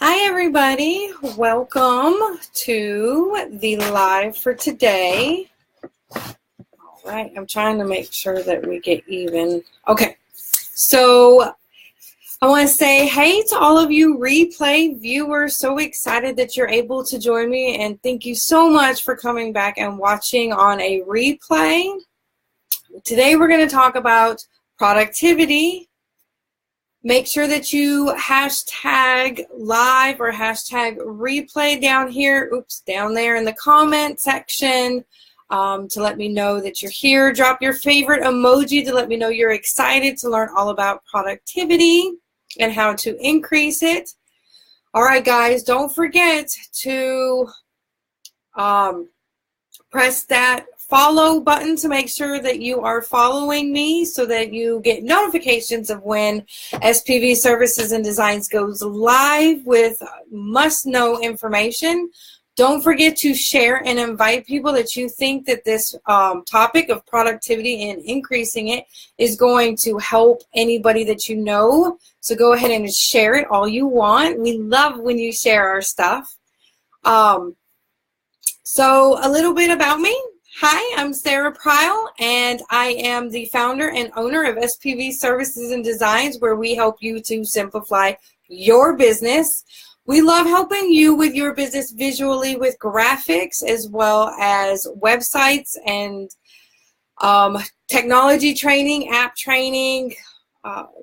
Hi everybody, welcome to the live for today. All right, I'm trying to make sure that we get even. Okay, so I want to say hey to all of you replay viewers. So excited that you're able to join me, and thank you so much for coming back and watching on a replay. Today we're going to talk about productivity. Make sure that you hashtag live or hashtag replay down here, down there in the comment section to let me know that you're here. Drop your favorite emoji to let me know you're excited to learn all about productivity and how to increase it. All right, guys, don't forget to press that follow button to make sure that you are following me so that you get notifications of when SPV Services and Designs goes live with must-know information. Don't forget to share and invite people that you think that this topic of productivity and increasing it is going to help anybody that you know. So go ahead and share it all you want. We love when you share our stuff. So a little bit about me. Hi, I'm Sarah Prile, and I am the founder and owner of SPV Services and Designs, where we help you to simplify your business. We love helping you with your business visually with graphics as well as websites and technology training, app training,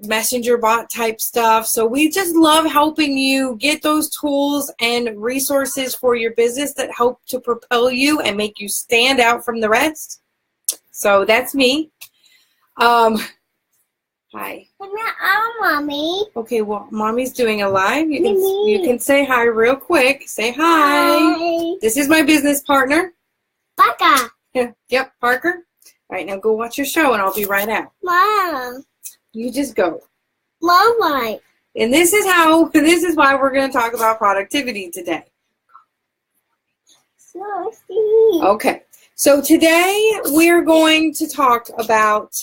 messenger bot type stuff. So we just love helping you get those tools and resources for your business that help to propel you and make you stand out from the rest. So that's me. Hi. Mommy. Okay, well, Mommy's doing a live. You can say hi real quick. Say hi. Hi. This is my business partner. Parker. Yeah, yep, Parker. All right, now go watch your show and I'll be right out. Mom. You just go. Mama. And this is why we're going to talk about productivity today. Okay, so today we're going to talk about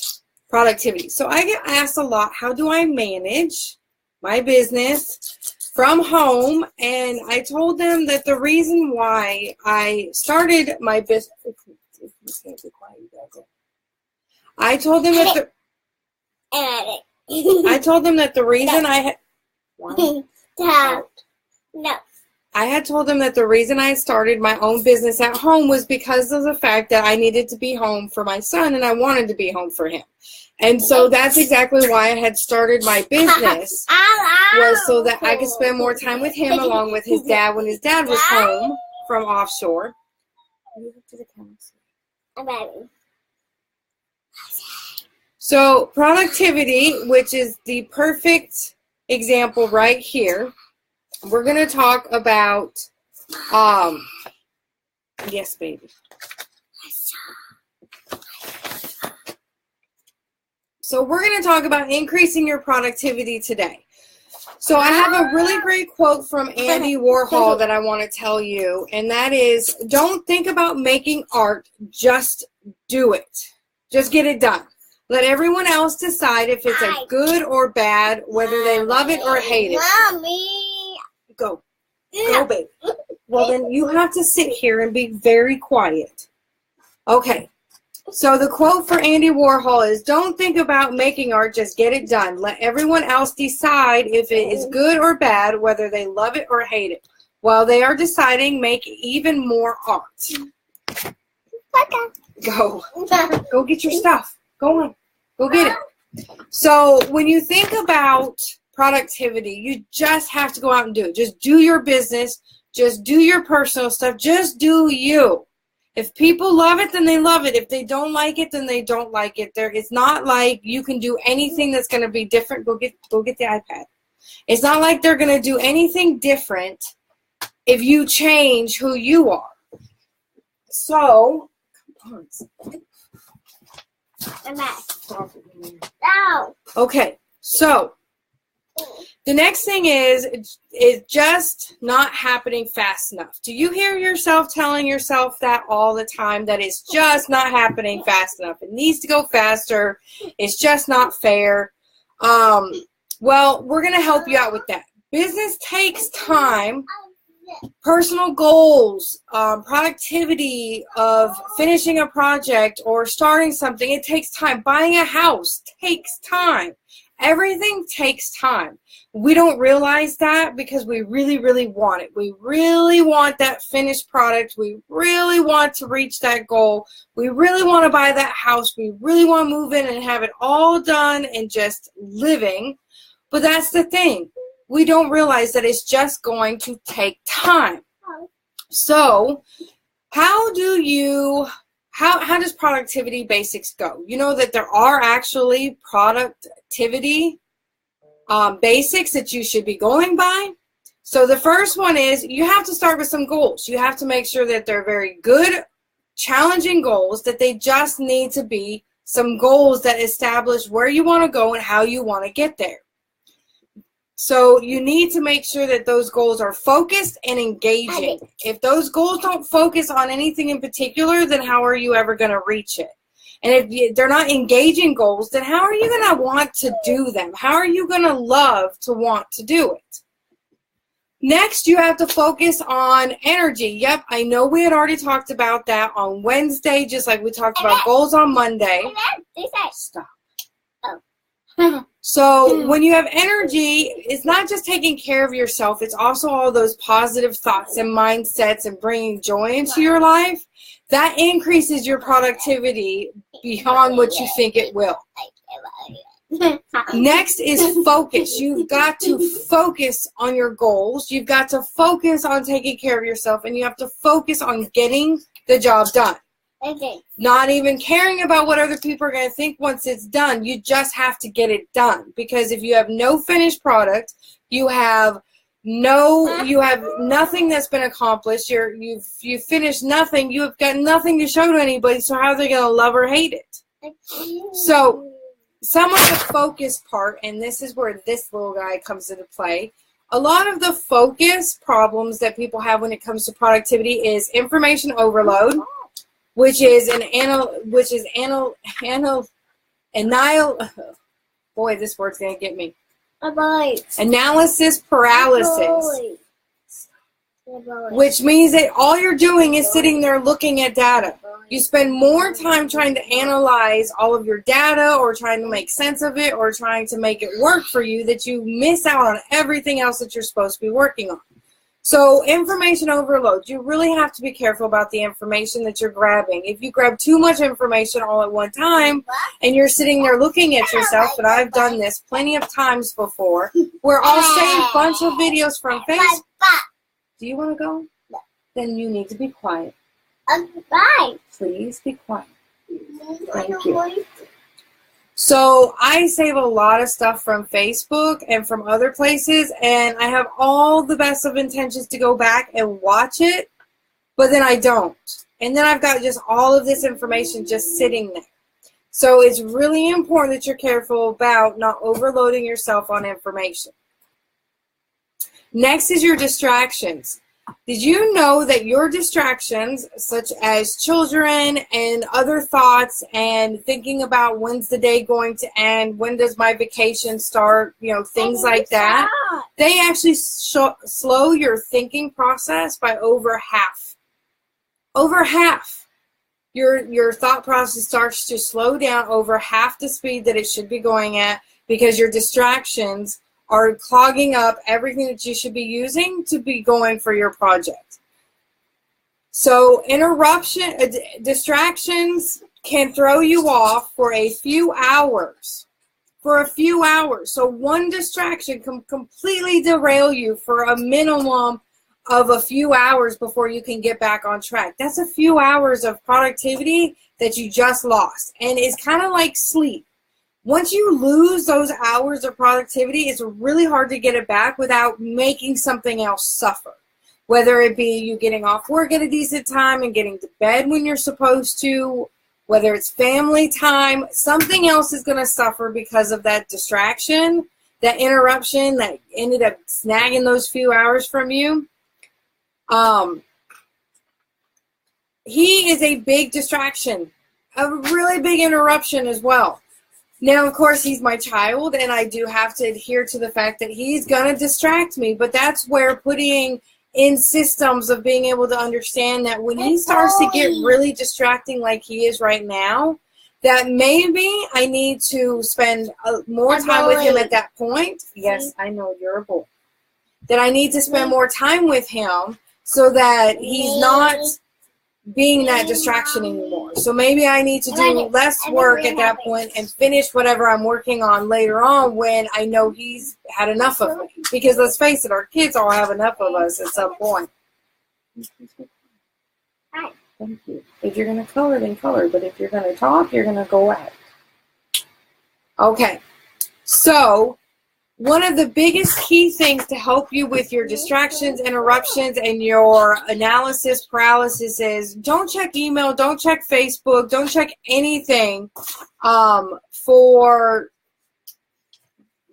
productivity. So I get asked a lot, how do I manage my business from home? And I told them that the reason why I started my business, I told them that the reason I had told them that the reason I started my own business at home was because of the fact that I needed to be home for my son and I wanted to be home for him. And so that's exactly why I had started my business, was so that I could spend more time with him along with his dad when his dad was home from offshore. So productivity, which is the perfect example right here, we're going to talk about, yes, baby. So we're going to talk about increasing your productivity today. So I have a really great quote from Andy Warhol that I want to tell you, and that is, don't think about making art, just do it. Just get it done. Let everyone else decide if it's a good or bad, whether they love it or hate it. Mommy. Go, baby. Well, then you have to sit here and be very quiet. Okay. So the quote for Andy Warhol is, don't think about making art, just get it done. Let everyone else decide if it is good or bad, whether they love it or hate it. While they are deciding, make even more art. Go. Go get your stuff. Go on. Go get it. So when you think about productivity, you just have to go out and do it. Just do your business. Just do your personal stuff. Just do you. If people love it, then they love it. If they don't like it, then they don't like it. It's not like you can do anything that's going to be different. Go get the iPad. It's not like they're going to do anything different if you change who you are. So, okay, so the next thing is just not happening fast enough. Do you hear yourself telling yourself that all the time, that it's just not happening fast enough? It needs to go faster. It's just not fair. Well, we're going to help you out with that. Business takes time. Personal goals, productivity of finishing a project or starting something, it takes time. Buying a house takes time. Everything takes time. We don't realize that because we really, really want it. We really want that finished product. We really want to reach that goal. We really want to buy that house. We really want to move in and have it all done and just living. But that's the thing. We don't realize that it's just going to take time. So how does productivity basics go? You know that there are actually productivity basics that you should be going by. So the first one is you have to start with some goals. You have to make sure that they're very good, challenging goals, that they just need to be some goals that establish where you want to go and how you want to get there. So you need to make sure that those goals are focused and engaging. If those goals don't focus on anything in particular, then how are you ever going to reach it? And if they're not engaging goals, then how are you going to want to do them? How are you going to love to want to do it? Next, you have to focus on energy. Yep, I know we had already talked about that on Wednesday, just like we talked about goals on Monday. Stop. So when you have energy, it's not just taking care of yourself. It's also all those positive thoughts and mindsets and bringing joy into your life. That increases your productivity beyond what you think it will. Next is focus. You've got to focus on your goals. You've got to focus on taking care of yourself, and you have to focus on getting the job done. Not even caring about what other people are going to think once it's done. You just have to get it done, because if you have no finished product, you have nothing that's been accomplished. You've finished nothing. You've got nothing to show to anybody. So how are they going to love or hate it? So some of the focus part, and this is where this little guy comes into play. A lot of the focus problems that people have when it comes to productivity is information overload, which is boy, this word's gonna get me. Analysis paralysis, which means that all you're doing is sitting there looking at data. You spend more time trying to analyze all of your data or trying to make sense of it or trying to make it work for you that you miss out on everything else that you're supposed to be working on. So information overload, you really have to be careful about the information that you're grabbing. If you grab too much information all at one time and you're sitting there looking at yourself, and I've done this plenty of times before, where I'll say a bunch of videos from Facebook. Do you want to go? No. Then you need to be quiet. Bye. Please be quiet. Thank you. So I save a lot of stuff from Facebook and from other places, and I have all the best of intentions to go back and watch it, but then I don't. And then I've got just all of this information just sitting there. So it's really important that you're careful about not overloading yourself on information. Next is your distractions. Did you know that your distractions, such as children and other thoughts and thinking about when's the day going to end, when does my vacation start, things like that, they actually slow your thinking process by over half. Over half. Your thought process starts to slow down over half the speed that it should be going at, because your distractions are clogging up everything that you should be using to be going for your project. So distractions can throw you off for a few hours. So one distraction can completely derail you for a minimum of a few hours before you can get back on track. That's a few hours of productivity that you just lost. And it's kind of like sleep. Once you lose those hours of productivity, it's really hard to get it back without making something else suffer. Whether it be you getting off work at a decent time and getting to bed when you're supposed to, whether it's family time, something else is going to suffer because of that distraction, that interruption that ended up snagging those few hours from you. He is a big distraction, a really big interruption as well. Now, of course, he's my child, and I do have to adhere to the fact that he's going to distract me. But that's where putting in systems of being able to understand that when he starts to get really distracting like he is right now, that maybe I need to spend more time with him at that point. Yes, I know, you're a boy. That I need to spend more time with him so that he's not being that distraction anymore. So maybe I need to do less work at that point and finish whatever I'm working on later on when I know he's had enough of me. Because let's face it, our kids all have enough of us at some point. Thank you. If you're going to color, then color. But if you're going to talk, you're going to go out. Okay. So one of the biggest key things to help you with your distractions, interruptions, and your analysis paralysis is don't check email, don't check Facebook, don't check anything for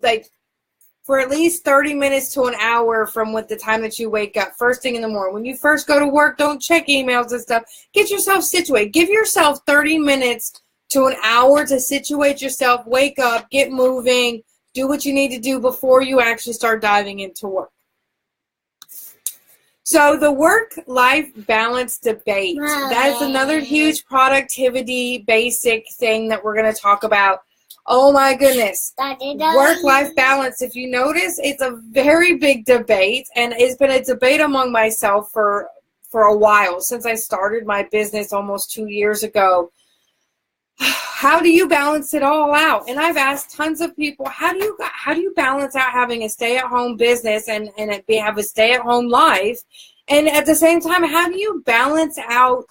at least 30 minutes to an hour from the time that you wake up, first thing in the morning. When you first go to work, don't check emails and stuff. Get yourself situated. Give yourself 30 minutes to an hour to situate yourself, wake up, get moving, do what you need to do before you actually start diving into work. So the work-life balance debate, that's another huge productivity basic thing that we're going to talk about. Oh my goodness. Work-life balance, if you notice, it's a very big debate, and it's been a debate among myself for a while, since I started my business almost 2 years ago. How do you balance it all out? And I've asked tons of people, how do you balance out having a stay-at-home business and have a stay-at-home life? And at the same time, how do you balance out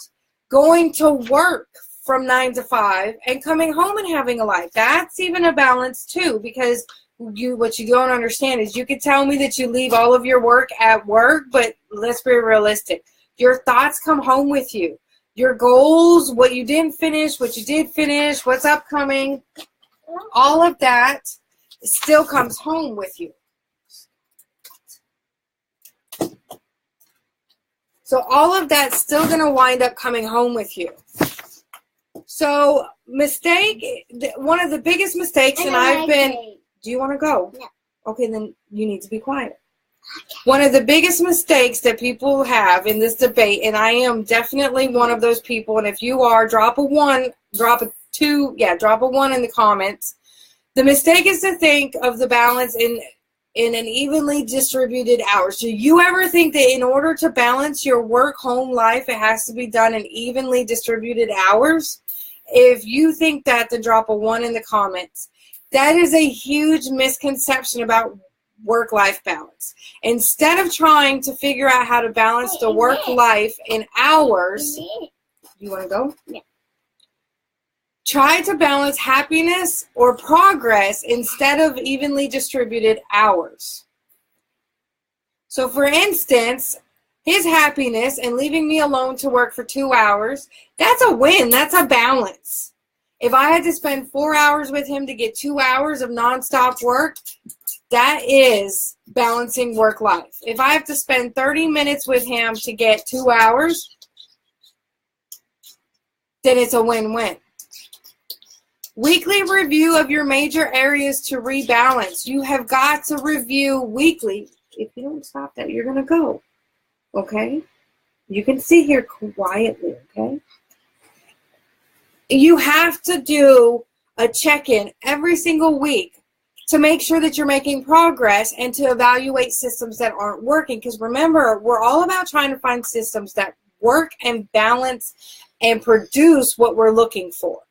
going to work from 9 to 5 and coming home and having a life? That's even a balance too, because what you don't understand is you could tell me that you leave all of your work at work, but let's be realistic. Your thoughts come home with you. Your goals, what you didn't finish, what you did finish, what's upcoming, all of that still comes home with you. So all of that's still going to wind up coming home with you. So one of the biggest mistakes, and I've been, do you want to go? No. Okay, then you need to be quiet. One of the biggest mistakes that people have in this debate, and I am definitely one of those people, and if you are, drop a 1, drop a 2, drop a 1 in the comments. The mistake is to think of the balance in an evenly distributed hours. Do you ever think that in order to balance your work-home life, it has to be done in evenly distributed hours? If you think that, then drop a 1 in the comments. That is a huge misconception about work-life balance. Instead of trying to figure out how to balance the work life in hours, you want to go? Yeah. Try to balance happiness or progress instead of evenly distributed hours. So for instance, his happiness and leaving me alone to work for 2 hours, that's a win. That's a balance. If I had to spend 4 hours with him to get 2 hours of nonstop work, that is balancing work life. If I have to spend 30 minutes with him to get 2 hours, then it's a win-win. Weekly review of your major areas to rebalance. You have got to review weekly. If you don't stop that, you're going to go. Okay? You can sit here quietly, okay? You have to do a check-in every single week to make sure that you're making progress and to evaluate systems that aren't working. Because remember, we're all about trying to find systems that work and balance and produce what we're looking for.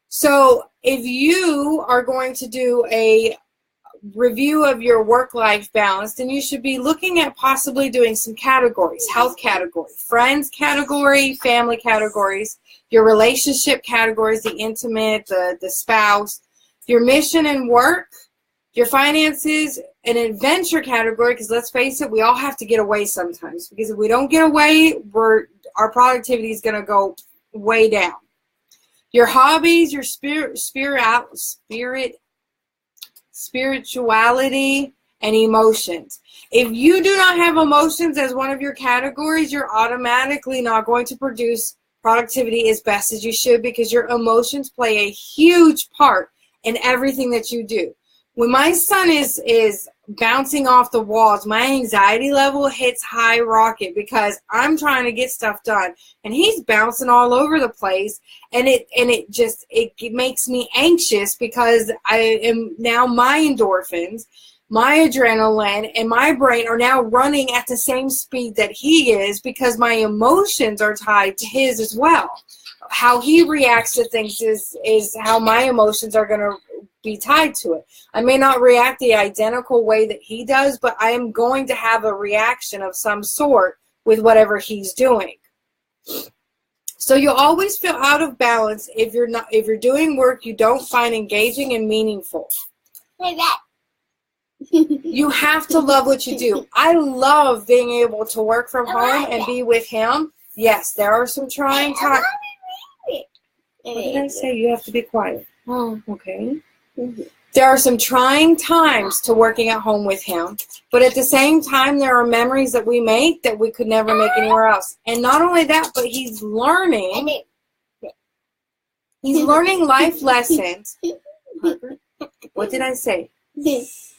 So if you are going to do a review of your work-life balance, then you should be looking at possibly doing some categories: health category, friends category, family categories, your relationship categories, the intimate, the spouse, your mission and work, your finances, an adventure category, because let's face it, we all have to get away sometimes, because if we don't get away, our productivity is going to go way down. Your hobbies, your spirituality, and emotions. If you do not have emotions as one of your categories, you're automatically not going to produce productivity as best as you should, because your emotions play a huge part in everything that you do. When my son is bouncing off the walls, my anxiety level hits high rocket because I'm trying to get stuff done and he's bouncing all over the place, and it makes me anxious because I am now my endorphins, my adrenaline, and my brain are now running at the same speed that he is because my emotions are tied to his as well. How he reacts to things is how my emotions are going to be tied to it. I may not react the identical way that he does, but I am going to have a reaction of some sort with whatever he's doing. So you'll always feel out of balance if you're doing work you don't find engaging and meaningful. You have to love what you do. I love being able to work from home and be with him. Yes, there are some trying times. What did I say? You have to be quiet. Oh, okay. There are some trying times to working at home with him, but at the same time, there are memories that we make that we could never make anywhere else. And not only that, but he's learning life lessons. What did I say? He's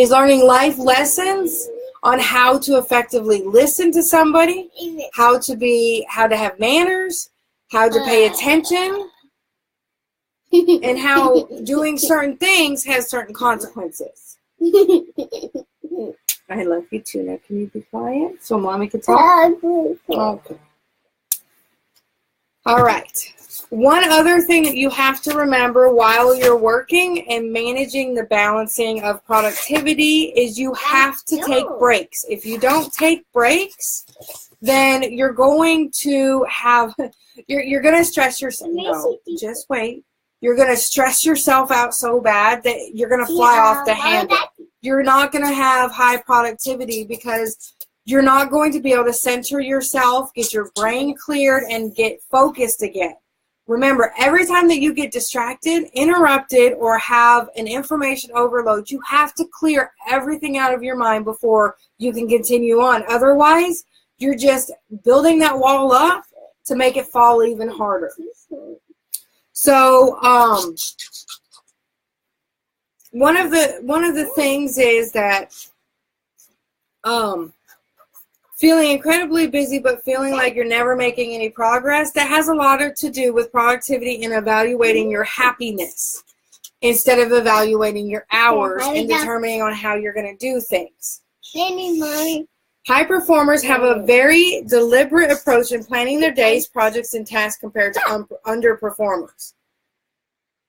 learning life lessons on how to effectively listen to somebody, how to have manners, how to pay attention, and how doing certain things has certain consequences. I love you too. Now, can you be quiet so Mommy can talk? Okay. All right. One other thing that you have to remember while you're working and managing the balancing of productivity is you have to take breaks. If you don't take breaks, then you're going to have, you're going to stress yourself. No, just wait. You're going to stress yourself out so bad that you're going to fly off the handle. You're not going to have high productivity because you're not going to be able to center yourself, get your brain cleared, and get focused again. Remember, every time that you get distracted, interrupted, or have an information overload, you have to clear everything out of your mind before you can continue on. Otherwise, you're just building that wall up to make it fall even harder. So, one of the things is that feeling incredibly busy but feeling like you're never making any progress, that has a lot to do with productivity and evaluating your happiness instead of evaluating your hours and determining on how you're going to do things. High performers have a very deliberate approach in planning their days, projects, and tasks compared to underperformers.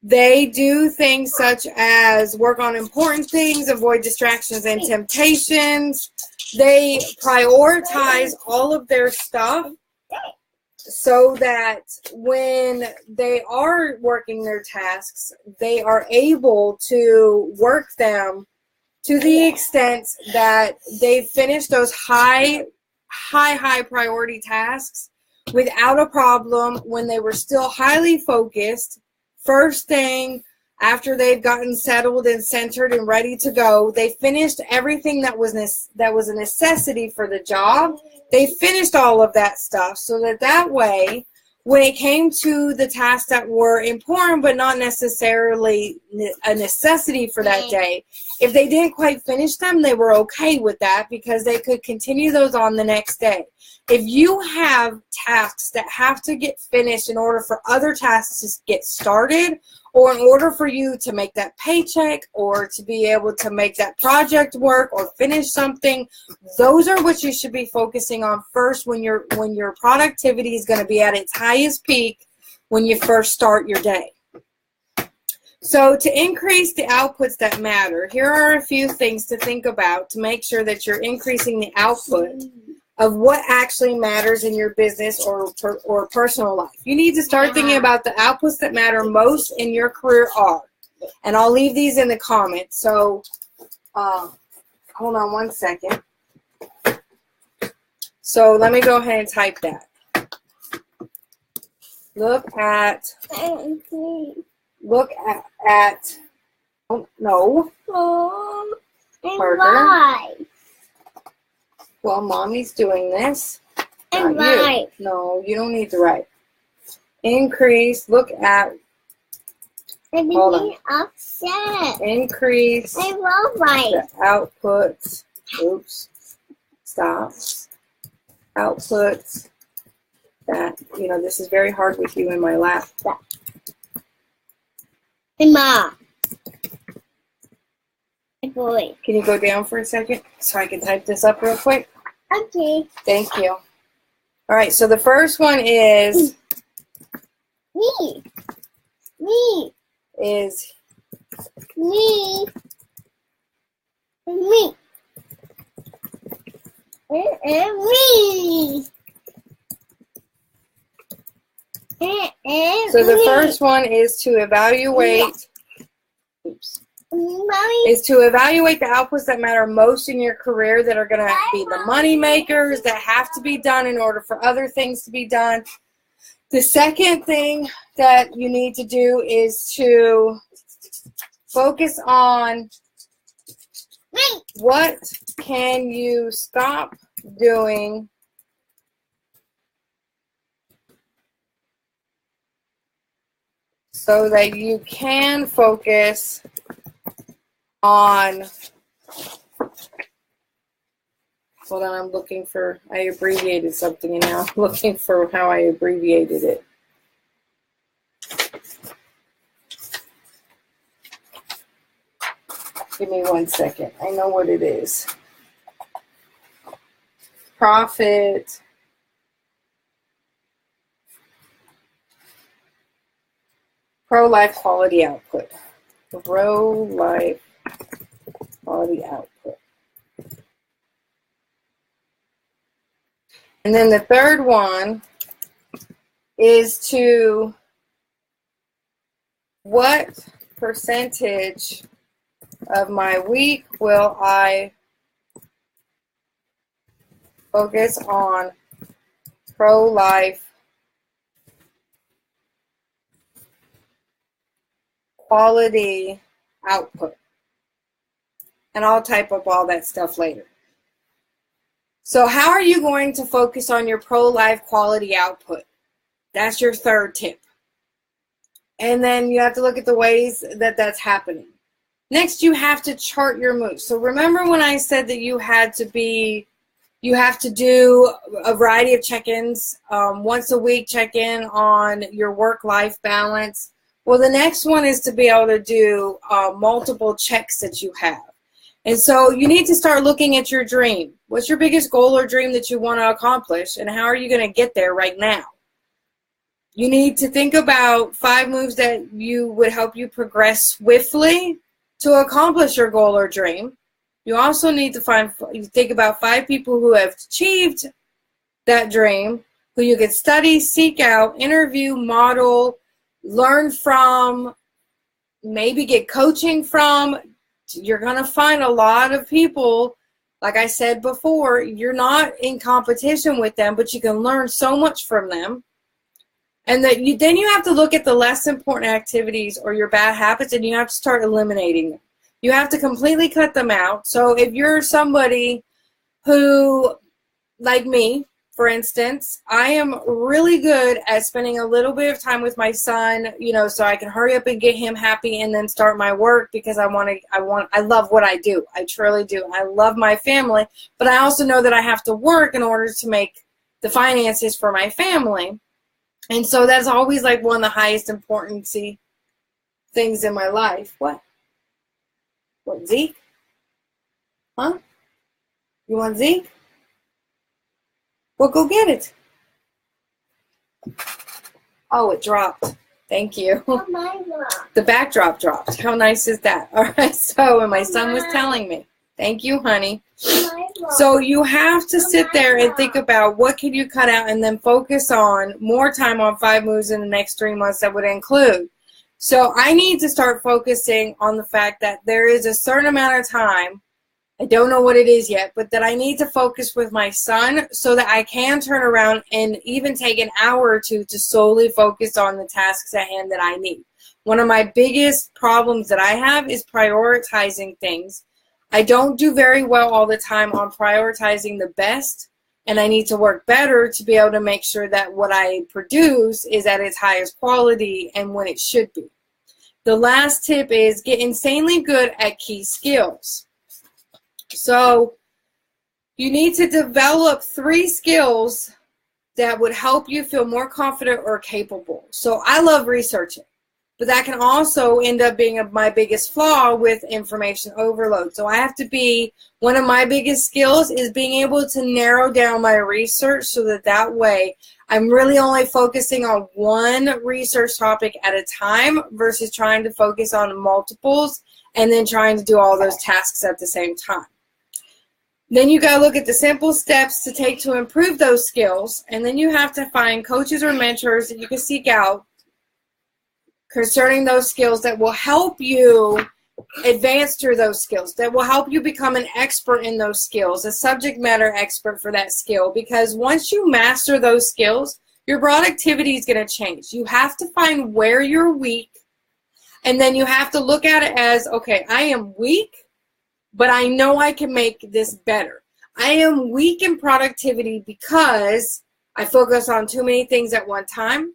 They do things such as work on important things, avoid distractions and temptations. They prioritize all of their stuff so that when they are working their tasks, they are able to work them to the extent that they finish those high priority tasks without a problem when they were still highly focused. First thing, after they've gotten settled and centered and ready to go, they finished everything that was a necessity for the job. They finished all of that stuff so that way, when it came to the tasks that were important but not necessarily a necessity for that day, if they didn't quite finish them, they were okay with that because they could continue those on the next day. If you have tasks that have to get finished in order for other tasks to get started, or in order for you to make that paycheck or to be able to make that project work or finish something, those are what you should be focusing on first when your productivity is going to be at its highest peak when you first start your day. So to increase the outputs that matter, here are a few things to think about to make sure that you're increasing the output of what actually matters in your business or personal life. You need to start thinking about the outputs that matter most in your career are. And I'll leave these in the comments. So hold on one second. So let me go ahead and type that. Look at oh, no. Parker. Well, Mommy's doing this. And write. No, you don't need to write. Increase, look at I'm Hold being upset. Increase I love right. the outputs. Oops. Stop. Outputs that, this is very hard with you in my lap. Hey, Ma. Good boy. Can you go down for a second so I can type this up real quick? Okay. Thank you. All right, so the first one is Me. is Me. Me. Me. so the first one is to evaluate. Oops. Mommy. Is to evaluate the outputs that matter most in your career that are going to be the money makers that have to be done in order for other things to be done. The second thing that you need to do is to focus on what can you stop doing so that you can focus on, hold on, I'm looking for, I abbreviated something and now I'm looking for how I abbreviated it. Give me 1 second. I know what it is. Profit. Pro-life quality output. Pro-life quality output. And then the third one is to what percentage of my week will I focus on pro-life quality output. And I'll type up all that stuff later. So how are you going to focus on your pro-life quality output? That's your third tip. And then you have to look at the ways that that's happening. Next, you have to chart your moves. So remember when I said that you have to do a variety of check-ins, once a week check-in on your work-life balance. Well, the next one is to be able to do multiple checks that you have. And so you need to start looking at your dream. What's your biggest goal or dream that you want to accomplish, and how are you going to get there right now? You need to think about 5 moves that would help you progress swiftly to accomplish your goal or dream. You also need to think about 5 people who have achieved that dream, who you could study, seek out, interview, model, learn from, maybe get coaching from. You're going to find a lot of people, like I said before, you're not in competition with them, but you can learn so much from them. And then you have to look at the less important activities or your bad habits, and you have to start eliminating them. You have to completely cut them out. So if you're somebody who, like me, for instance, I am really good at spending a little bit of time with my son, so I can hurry up and get him happy and then start my work, because I love what I do. I truly do. I love my family, but I also know that I have to work in order to make the finances for my family. And so that's always like one of the highest importance things in my life. What, Zeke? Huh? You want Zeke? Well, go get it. Oh, it dropped. Thank you. The backdrop dropped. How nice is that? All right, so, and my son was telling me. Thank you, honey. So you have to sit there and think about what can you cut out, and then focus on more time on 5 moves in the next 3 months that would include. So I need to start focusing on the fact that there is a certain amount of time, I don't know what it is yet, but that I need to focus with my son so that I can turn around and even take an hour or 2 to solely focus on the tasks at hand that I need. One of my biggest problems that I have is prioritizing things. I don't do very well all the time on prioritizing the best, and I need to work better to be able to make sure that what I produce is at its highest quality and when it should be. the last tip is get insanely good at key skills. So you need to develop 3 skills that would help you feel more confident or capable. So I love researching, but that can also end up being my biggest flaw with information overload. So I have to be, one of my biggest skills is being able to narrow down my research so that way I'm really only focusing on one research topic at a time versus trying to focus on multiples and then trying to do all those tasks at the same time. Then you got to look at the simple steps to take to improve those skills, and then you have to find coaches or mentors that you can seek out concerning those skills that will help you advance through those skills, that will help you become an expert in those skills, a subject matter expert for that skill, because once you master those skills, your productivity is going to change. You have to find where you're weak, and then you have to look at it as, okay, I am weak, but I know I can make this better. I am weak in productivity because I focus on too many things at one time.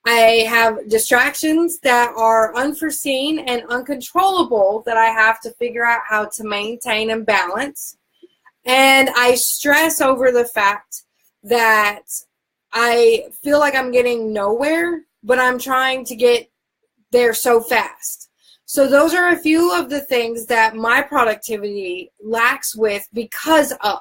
I have distractions that are unforeseen and uncontrollable that I have to figure out how to maintain and balance. And I stress over the fact that I feel like I'm getting nowhere, but I'm trying to get there so fast. So those are a few of the things that my productivity lacks with because of.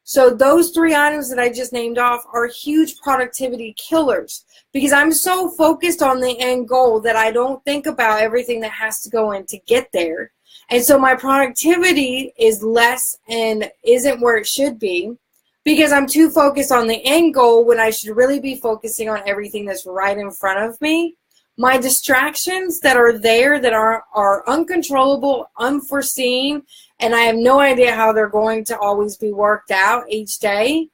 So those 3 items that I just named off are huge productivity killers because I'm so focused on the end goal that I don't think about everything that has to go in to get there. And so my productivity is less and isn't where it should be because I'm too focused on the end goal when I should really be focusing on everything that's right in front of me. My distractions that are there that are uncontrollable, unforeseen, and I have no idea how they're going to always be worked out each day,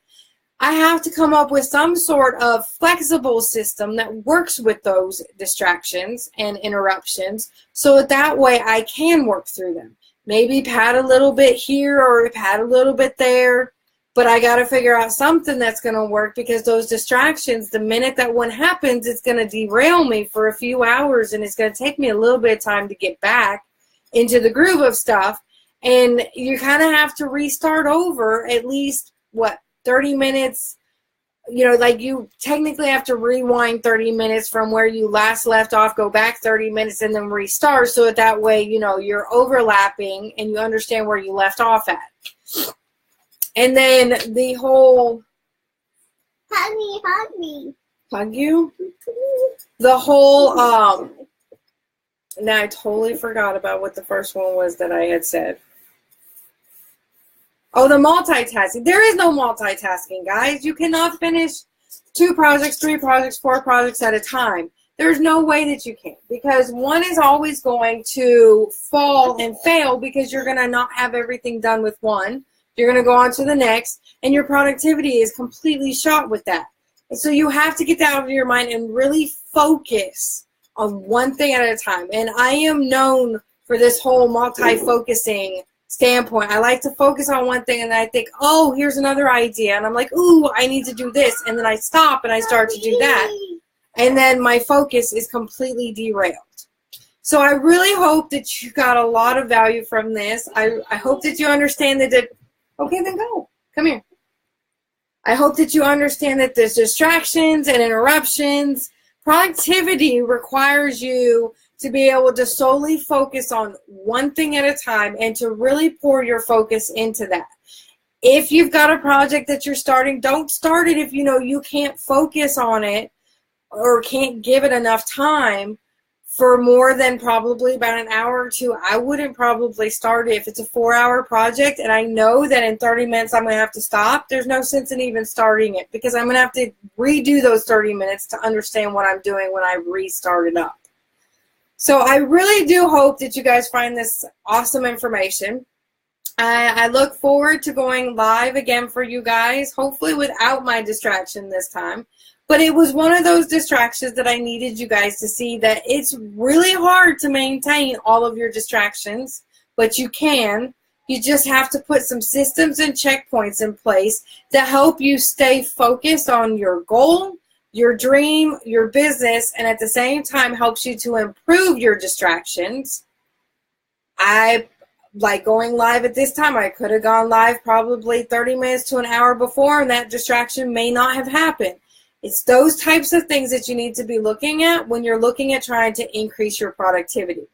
I have to come up with some sort of flexible system that works with those distractions and interruptions so that way I can work through them. Maybe pad a little bit here or pad a little bit there, but I got to figure out something that's going to work because those distractions, the minute that one happens, it's going to derail me for a few hours and it's going to take me a little bit of time to get back into the groove of stuff. And you kind of have to restart over at least, 30 minutes, like you technically have to rewind 30 minutes from where you last left off, go back 30 minutes and then restart so that way, you're overlapping and you understand where you left off at. And then the whole... Hug me. Hug you? The whole, now I totally forgot about what the first one was that I had said. Oh, the multitasking. There is no multitasking, guys. You cannot finish 2 projects, 3 projects, 4 projects at a time. There's no way that you can because one is always going to fall and fail because you're going to not have everything done with one. You're going to go on to the next, and your productivity is completely shot with that. And so you have to get that out of your mind and really focus on one thing at a time. And I am known for this whole multi-focusing standpoint. I like to focus on one thing, and then I think, oh, here's another idea. And I'm like, ooh, I need to do this. And then I stop, and I start to do that. And then my focus is completely derailed. So I really hope that you got a lot of value from this. I hope that you understand that okay, then go. Come here. I hope that you understand that there's distractions and interruptions. Productivity requires you to be able to solely focus on one thing at a time and to really pour your focus into that. If you've got a project that you're starting, don't start it if you can't focus on it or can't give it enough time for more than probably about an hour or 2. I wouldn't probably start it if it's a 4-hour project and I know that in 30 minutes I'm going to have to stop. There's no sense in even starting it because I'm going to have to redo those 30 minutes to understand what I'm doing when I restart it up. So I really do hope that you guys find this awesome information. I look forward to going live again for you guys, hopefully without my distraction this time. But it was one of those distractions that I needed you guys to see that it's really hard to maintain all of your distractions, but you can. You just have to put some systems and checkpoints in place that help you stay focused on your goal, your dream, your business, and at the same time helps you to improve your distractions. I like going live at this time. I could have gone live probably 30 minutes to an hour before, and that distraction may not have happened. It's those types of things that you need to be looking at when you're looking at trying to increase your productivity.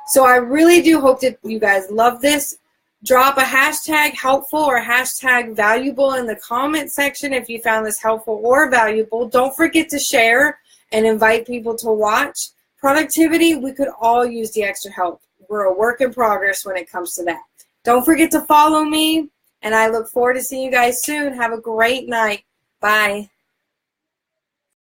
So I really do hope that you guys love this. Drop a hashtag helpful or hashtag valuable in the comment section if you found this helpful or valuable. Don't forget to share and invite people to watch. Productivity, we could all use the extra help. We're a work in progress when it comes to that. Don't forget to follow me, and I look forward to seeing you guys soon. Have a great night. Bye.